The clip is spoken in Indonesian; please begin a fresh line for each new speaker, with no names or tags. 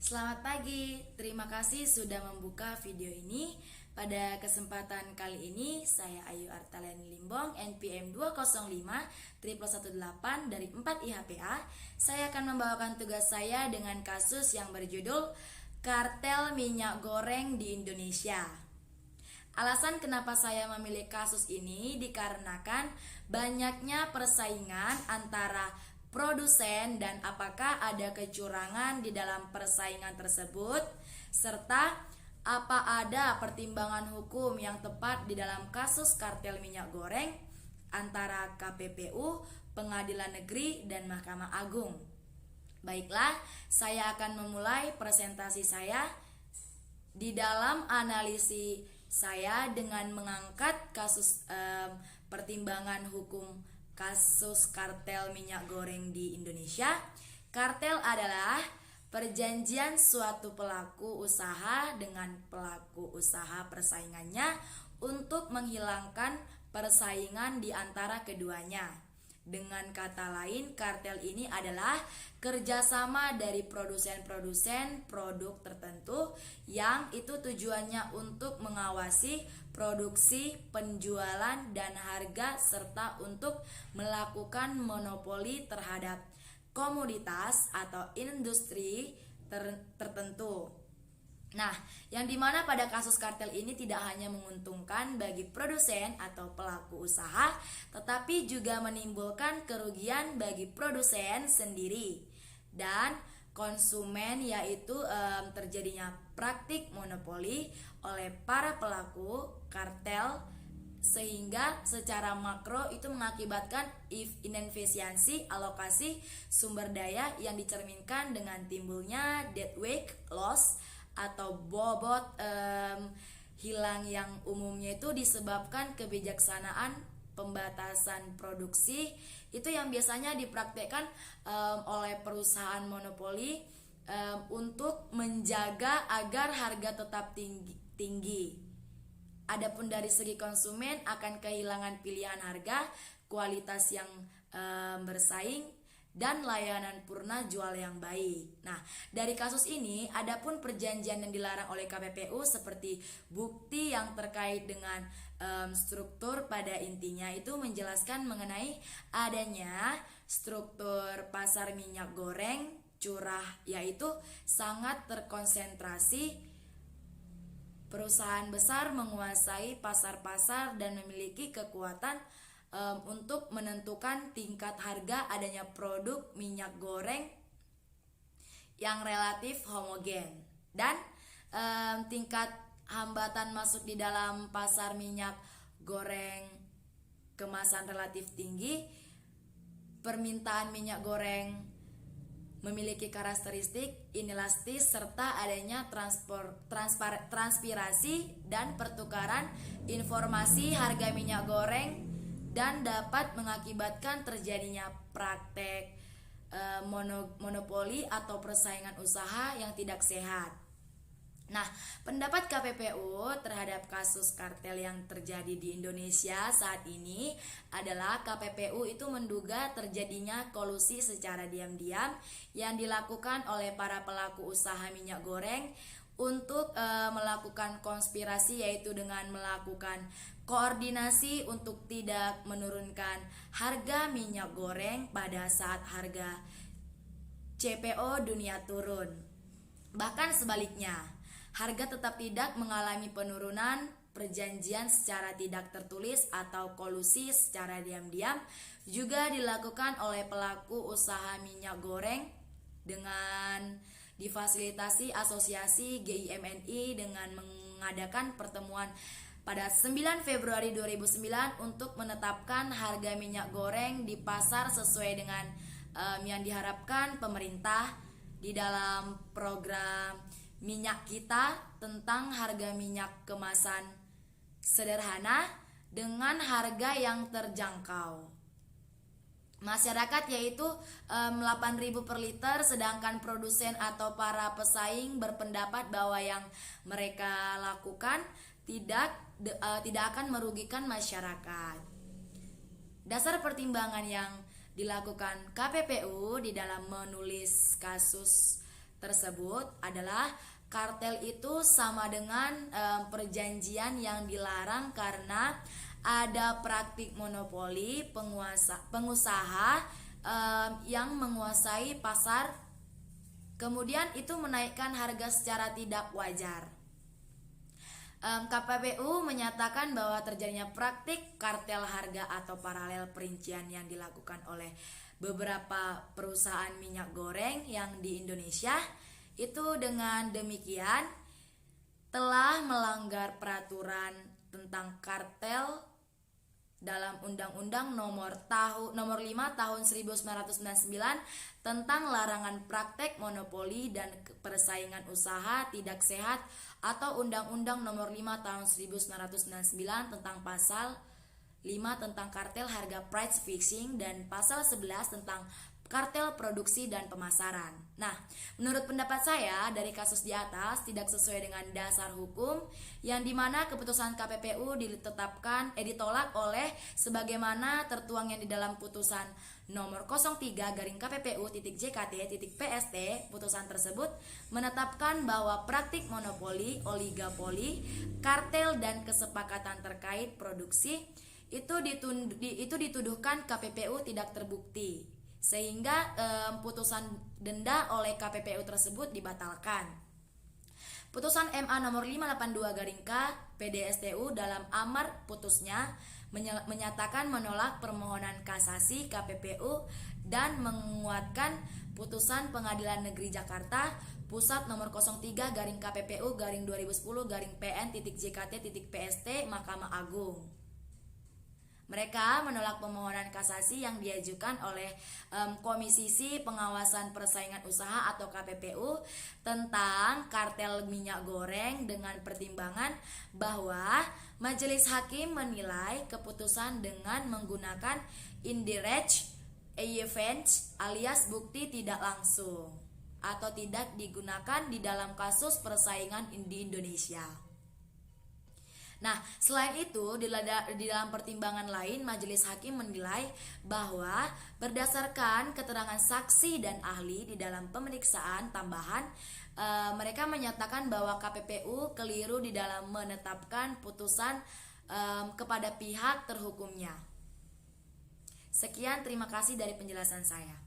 Selamat pagi, terima kasih sudah membuka video ini. Pada kesempatan kali ini, saya Ayu Artaliani Limbong, NPM 205-118 dari 4 IHPA. Saya akan membawakan tugas saya dengan kasus yang berjudul Kartel Minyak Goreng di Indonesia. Alasan kenapa saya memilih kasus ini dikarenakan banyaknya persaingan antara produsen dan apakah ada kecurangan di dalam persaingan tersebut, serta apa ada pertimbangan hukum yang tepat di dalam kasus kartel minyak goreng antara KPPU, Pengadilan Negeri, dan Mahkamah Agung. Baiklah, saya akan memulai presentasi saya. Di dalam analisis saya dengan mengangkat kasus pertimbangan hukum kasus kartel minyak goreng di Indonesia. Kartel adalah perjanjian suatu pelaku usaha dengan pelaku usaha persaingannya untuk menghilangkan persaingan di antara keduanya. Dengan kata lain, kartel ini adalah kerjasama dari produsen-produsen produk tertentu yang itu tujuannya untuk mengawasi produksi, penjualan, dan harga serta untuk melakukan monopoli terhadap komoditas atau industri tertentu. Nah, yang dimana pada kasus kartel ini tidak hanya menguntungkan bagi produsen atau pelaku usaha, tetapi juga menimbulkan kerugian bagi produsen sendiri dan konsumen, yaitu terjadinya praktik monopoli oleh para pelaku kartel, sehingga secara makro itu mengakibatkan inefisiensi alokasi sumber daya yang dicerminkan dengan timbulnya deadweight loss atau bobot hilang yang umumnya itu disebabkan kebijaksanaan pembatasan produksi itu yang biasanya dipraktekkan oleh perusahaan monopoli untuk menjaga agar harga tetap tinggi. Adapun dari segi konsumen akan kehilangan pilihan harga, kualitas yang bersaing, dan layanan purna jual yang baik. Nah, dari kasus ini, adapun perjanjian yang dilarang oleh KPPU seperti bukti yang terkait dengan struktur pada intinya itu menjelaskan mengenai adanya struktur pasar minyak goreng curah, yaitu sangat terkonsentrasi. Perusahaan besar menguasai pasar-pasar dan memiliki kekuatan untuk menentukan tingkat harga adanya produk minyak goreng yang relatif homogen dan tingkat hambatan masuk di dalam pasar minyak goreng kemasan relatif tinggi. Permintaan minyak goreng memiliki karakteristik inelastis serta adanya transpirasi dan pertukaran informasi harga minyak goreng dan dapat mengakibatkan terjadinya praktek monopoli atau persaingan usaha yang tidak sehat. Nah, pendapat KPPU terhadap kasus kartel yang terjadi di Indonesia saat ini adalah KPPU itu menduga terjadinya kolusi secara diam-diam yang dilakukan oleh para pelaku usaha minyak goreng untuk melakukan konspirasi, yaitu dengan melakukan koordinasi untuk tidak menurunkan harga minyak goreng pada saat harga CPO dunia turun. Bahkan sebaliknya, harga tetap tidak mengalami penurunan. Perjanjian secara tidak tertulis atau kolusi secara diam-diam juga dilakukan oleh pelaku usaha minyak goreng dengan difasilitasi asosiasi GIMNI dengan mengadakan pertemuan pada 9 Februari 2009 untuk menetapkan harga minyak goreng di pasar sesuai dengan yang diharapkan pemerintah di dalam program Minyak Kita tentang harga minyak kemasan sederhana dengan harga yang terjangkau masyarakat, yaitu 8.000 per liter, sedangkan produsen atau para pesaing berpendapat bahwa yang mereka lakukan tidak akan merugikan masyarakat. Dasar pertimbangan yang dilakukan KPPU di dalam menulis kasus tersebut adalah kartel itu sama dengan perjanjian yang dilarang karena ada praktik monopoli pengusaha yang menguasai pasar, kemudian itu menaikkan harga secara tidak wajar. KPPU menyatakan bahwa terjadinya praktik kartel harga atau paralel perincian yang dilakukan oleh beberapa perusahaan minyak goreng yang di Indonesia itu dengan demikian telah melanggar peraturan tentang kartel dalam Undang-Undang nomor 5 tahun 1999 tentang larangan praktek monopoli dan persaingan usaha tidak sehat, atau Undang-Undang nomor 5 tahun 1999 tentang pasal 5 tentang kartel harga price fixing dan pasal 11 tentang kartel produksi dan pemasaran. Nah, menurut pendapat saya dari kasus di atas tidak sesuai dengan dasar hukum yang dimana keputusan KPPU ditolak oleh sebagaimana tertuang yang di dalam putusan nomor 03/KPPU.JKT.PST. Putusan tersebut menetapkan bahwa praktik monopoli, oligopoli, kartel dan kesepakatan terkait produksi itu dituduhkan KPPU tidak terbukti, sehingga putusan denda oleh KPPU tersebut dibatalkan. Putusan MA nomor 582/K PDSTU dalam amar putusnya menyatakan menolak permohonan kasasi KPPU dan menguatkan putusan Pengadilan Negeri Jakarta Pusat nomor 03/KPPU/2010/PN.JKT.PST Mahkamah Agung. Mereka menolak permohonan kasasi yang diajukan oleh Komisi Pengawasan Persaingan Usaha atau KPPU tentang kartel minyak goreng dengan pertimbangan bahwa majelis hakim menilai keputusan dengan menggunakan indirect evidence alias bukti tidak langsung atau tidak digunakan di dalam kasus persaingan di Indonesia. Nah, selain itu, di dalam pertimbangan lain, majelis hakim menilai bahwa berdasarkan keterangan saksi dan ahli di dalam pemeriksaan tambahan, mereka menyatakan bahwa KPPU keliru di dalam menetapkan putusan kepada pihak terhukumnya. Sekian, terima kasih dari penjelasan saya.